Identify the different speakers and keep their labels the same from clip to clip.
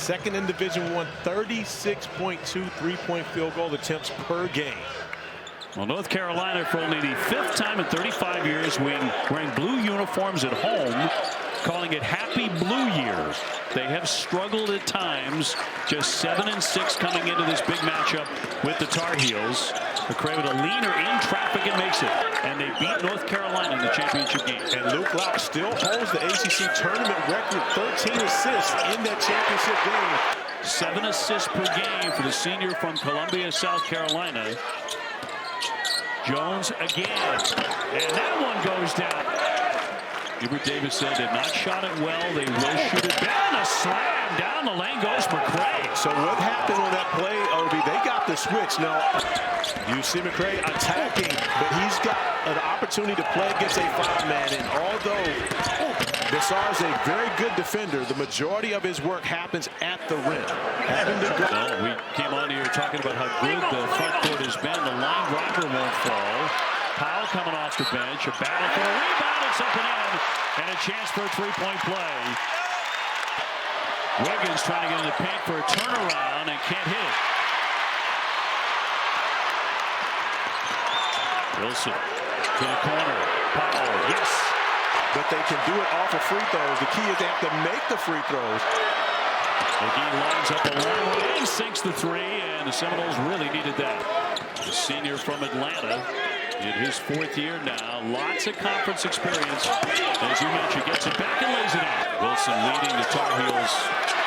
Speaker 1: second in Division I, 36.2 three-point field goal attempts per game.
Speaker 2: Well, North Carolina, for only the 5th time in 35 years, wearing blue uniforms at home, calling it Happy Blue Year. They have struggled at times, just 7-6 coming into this big matchup with the Tar Heels. McCray with a leaner in traffic and makes it. And they beat North Carolina in the championship game.
Speaker 1: And Luke Louch still holds the ACC tournament record, 13 assists in that championship game.
Speaker 2: 7 assists per game for the senior from Columbia, South Carolina. Jones again, and that one goes down. Hubert Davis said they've not shot it well. They will shoot it down. A slam down the lane goes McCray.
Speaker 1: So what happened on that play, Obi? They got the switch. Now, you see McCray attacking, but he's got an opportunity to play against a 5-man. And although Bassar is a very good defender, the majority of his work happens at the rim.
Speaker 2: We came on here talking about how good the front court has been. The line driver won't fall. Powell coming off the bench. A battle for a rebound. It's up and in. And a chance for a three-point play. Wiggins trying to get in the paint for a turnaround and can't hit it. Wilson to the corner. Powell, yes.
Speaker 1: But they can do it off of free throws. The key is they have to make the free throws.
Speaker 2: McGee lines up a long way and sinks the three, and the Seminoles really needed that. The senior from Atlanta in his 4th year now. Lots of conference experience. As you mentioned, gets it back and lays it out. Wilson leading the Tar Heels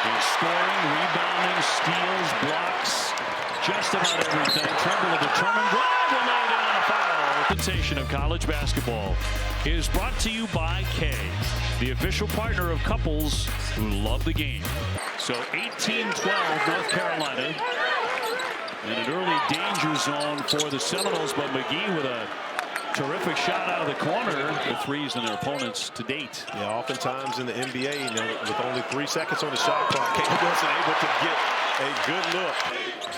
Speaker 2: in scoring, rebounding, steals, blocks, just about everything. Trimble a determined drive will lay down a foul. Presentation of college basketball is brought to you by Kay, the official partner of couples who love the game. So 18-12 North Carolina in an early danger zone for the Seminoles, but McGee with a terrific shot out of the corner. The threes in their opponents to date.
Speaker 1: Yeah, oftentimes in the NBA, with only 3 seconds on the shot clock, Caleb wasn't able to get a good look.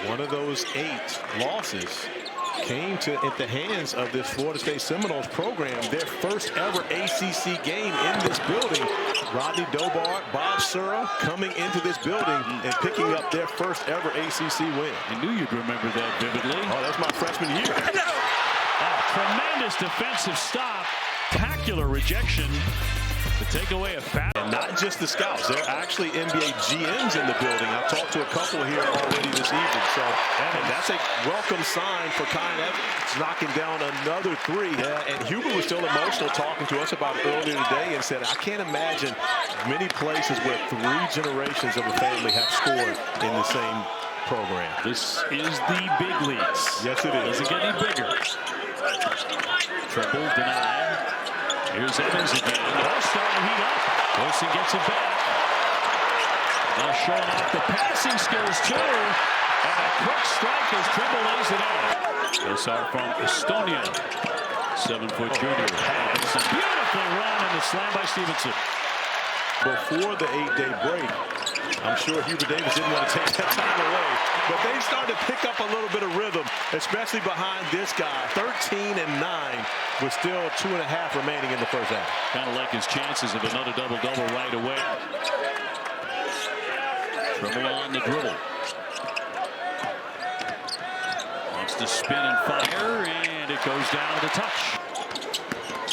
Speaker 1: One of those 8 losses came at the hands of this Florida State Seminoles program. Their first ever ACC game in this building. Rodney Dobart, Bob Sura coming into this building and picking up their first ever ACC win.
Speaker 2: I knew you'd remember that vividly.
Speaker 1: Oh, that's my freshman year.
Speaker 2: Tremendous defensive stop. Spectacular rejection to take away a foul.
Speaker 1: And not just the scouts. There are actually NBA GMs in the building. I've talked to a couple here already this evening. So and that's a welcome sign for Kyle Evans, knocking down another 3. And Hubert was still emotional talking to us about it earlier today and said, I can't imagine many places where 3 generations of a family have scored in the same program.
Speaker 2: This is the big leagues.
Speaker 1: Yes, it is.
Speaker 2: Doesn't get any bigger. Triple denied. Here's Evans again. Oh, starting to heat up. Wilson gets it back. Now showing off the passing skills too. And a quick strike as Trimble lays it out. Bassar from Estonia. 7-foot junior. It's a beautiful run and the slam by Stevenson.
Speaker 1: Before the 8-day break, I'm sure Hubert Davis didn't want to take that time away, but they started to pick up a little bit of rhythm, especially behind this guy. 13-9 with still 2.5 remaining in the first half.
Speaker 2: Kind of like his chances of another double-double right away. Trimble on the dribble. Wants to spin and fire, and it goes down to the touch.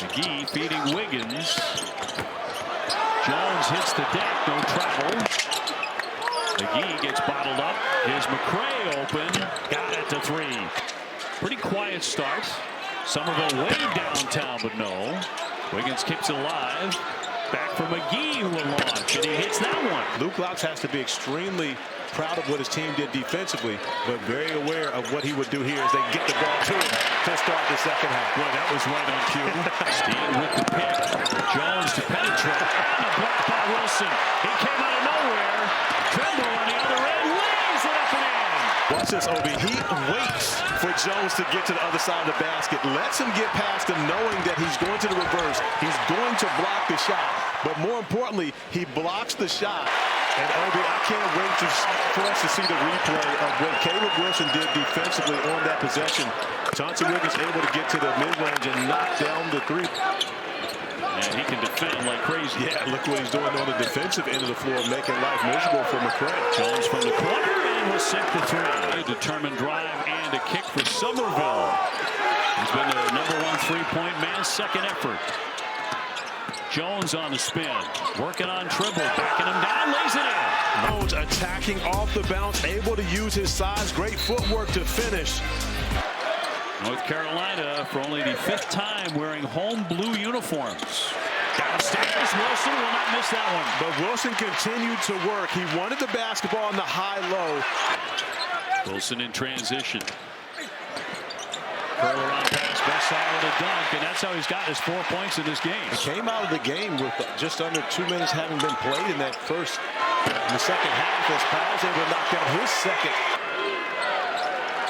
Speaker 2: McGee feeding Wiggins. Jones hits the deck, no travel. McGee gets bottled up. Here's McCray open. Got it to 3. Pretty quiet start. Somerville way downtown, but no. Wiggins keeps it alive. Back for McGee, who will launch, and he hits that one.
Speaker 1: Luke Louch has to be extremely proud of what his team did defensively, but very aware of what he would do here as they get the ball to him to start the second half.
Speaker 2: Boy, that was right on cue. Steen with the pick. Jones to penetrate. And a block by Wilson. He came out of nowhere. Trimble on the other end. Lays it up and in.
Speaker 1: Watch this, Obi. He waits for Jones to get to the other side of the basket. Lets him get past him knowing that he's going to the reverse. He's going to block the shot. But more importantly, he blocks the shot. And Obi, I can't wait for us to see the replay of what Caleb Wilson did defensively on that possession. Johnson Wiggins able to get to the mid-range and knock down the 3.
Speaker 2: And he can defend like crazy.
Speaker 1: Yeah, look what he's doing on the defensive end of the floor, making life miserable for McCray.
Speaker 2: Jones from the corner and will sink the three. A determined drive and a kick for Somerville. He's been their #1 3-point man, second effort. Jones on the spin, working on Trimble, backing him down, lays it in.
Speaker 1: Jones attacking off the bounce, able to use his size, great footwork to finish.
Speaker 2: North Carolina for only the 5th time wearing home blue uniforms. Downstairs, Wilson will not miss that one.
Speaker 1: But Wilson continued to work. He wanted the basketball on the high-low.
Speaker 2: Wilson in transition. Curl around pass, Bessar with a dunk, and that's how he's got his 4 points in this game.
Speaker 1: He came out of the game with just under 2 minutes having been played in the second half, as Powell's able to knock down his second.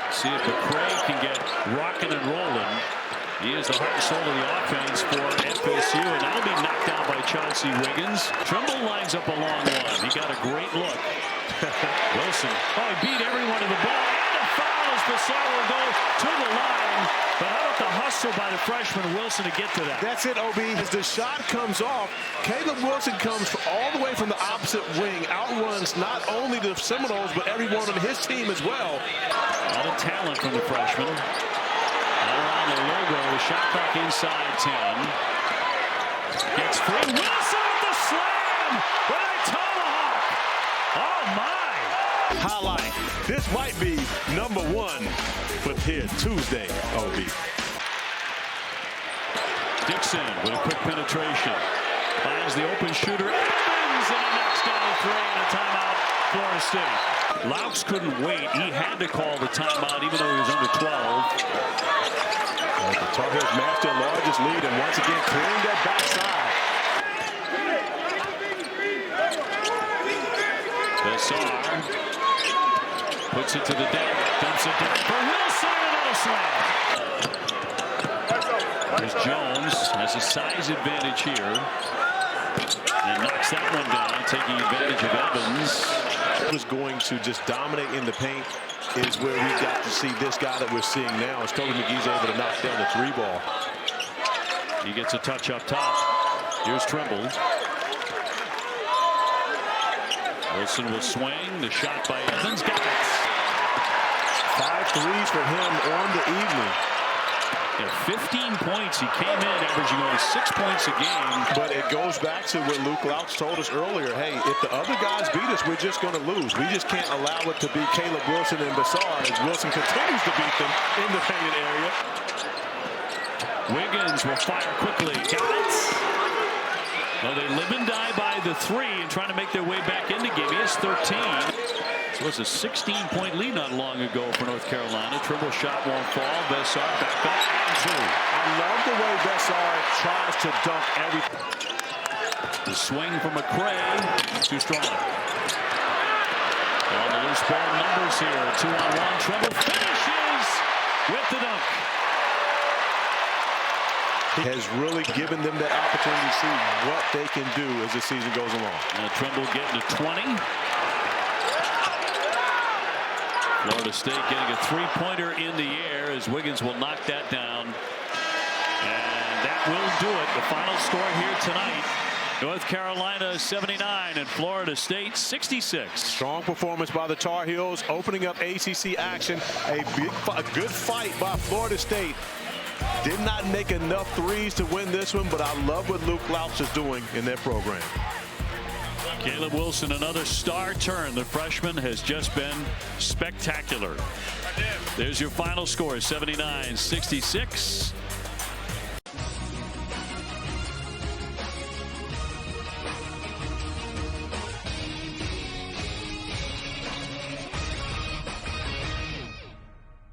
Speaker 2: See if McCray can get rocking and rolling. He is the heart and soul of the offense for FSU, and that'll be knocked down by Chauncey Wiggins. Trimble lines up a long one. He got a great look. Wilson, he beat everyone to the ball. And a foul as Bessar will go to the line. But how about the hustle by the freshman Wilson to get to that?
Speaker 1: That's it, OB. As the shot comes off, Caleb Wilson comes all the way from the opposite wing, outruns not only the Seminoles, but everyone on his team as well.
Speaker 2: A lot of talent from the freshman. All around the logo, the shot clock inside 10. Gets free. Wilson with the slam! With a tomahawk! Oh, my!
Speaker 1: Highlight. This might be #1 with here Tuesday, OB.
Speaker 2: Dixon with a quick penetration. Finds the open shooter. Evans, and he knocks down the three, and a timeout, Florida State. Laux couldn't wait. He had to call the timeout even though he was under 12.
Speaker 1: The Tar Heels matched their largest lead and once again clearing that backside.
Speaker 2: Bessar puts it to the deck. Dumps it down for Wilson, and another slam. There's Jones, has a size advantage here. And knocks that one down, taking advantage of Evans.
Speaker 1: Was going to just dominate in the paint is where we got to see this guy that we're seeing now as Kobe McGee's able to knock down the 3 ball.
Speaker 2: He gets a touch up top. Here's Trimble. Wilson will swing. The shot by Evans. Got it.
Speaker 1: 5 threes for him on the evening.
Speaker 2: Yeah, 15 points. He came in averaging only 6 points a game.
Speaker 1: But it goes back to what Luke Laux told us earlier. Hey, if the other guys beat us, we're just going to lose. We just can't allow it to be Caleb Wilson and Bessar as Wilson continues to beat them in the painted area.
Speaker 2: Wiggins will fire quickly. Got it. Well, they live and die by the 3 and trying to make their way back in the game. He has 13. It was a 16-point lead not long ago for North Carolina. Trimble shot won't fall. Bessar back up and 2.
Speaker 1: I love the way Bessar tries to dunk everything.
Speaker 2: The swing from McCray. Too strong. On the loose ball numbers here. 2-on-1. Trimble finishes with the dunk.
Speaker 1: He has really given them that opportunity to see what they can do as the season goes along.
Speaker 2: Now Trimble getting to 20. Florida State getting a 3-pointer in the air as Wiggins will knock that down. And that will do it. The final score here tonight. North Carolina 79 and Florida State 66.
Speaker 1: Strong performance by the Tar Heels, opening up ACC action. A good fight by Florida State. Did not make enough threes to win this one, but I love what Luke Laux is doing in their program.
Speaker 2: Caleb Wilson, another star turn. The freshman has just been spectacular. There's your final score, 79-66.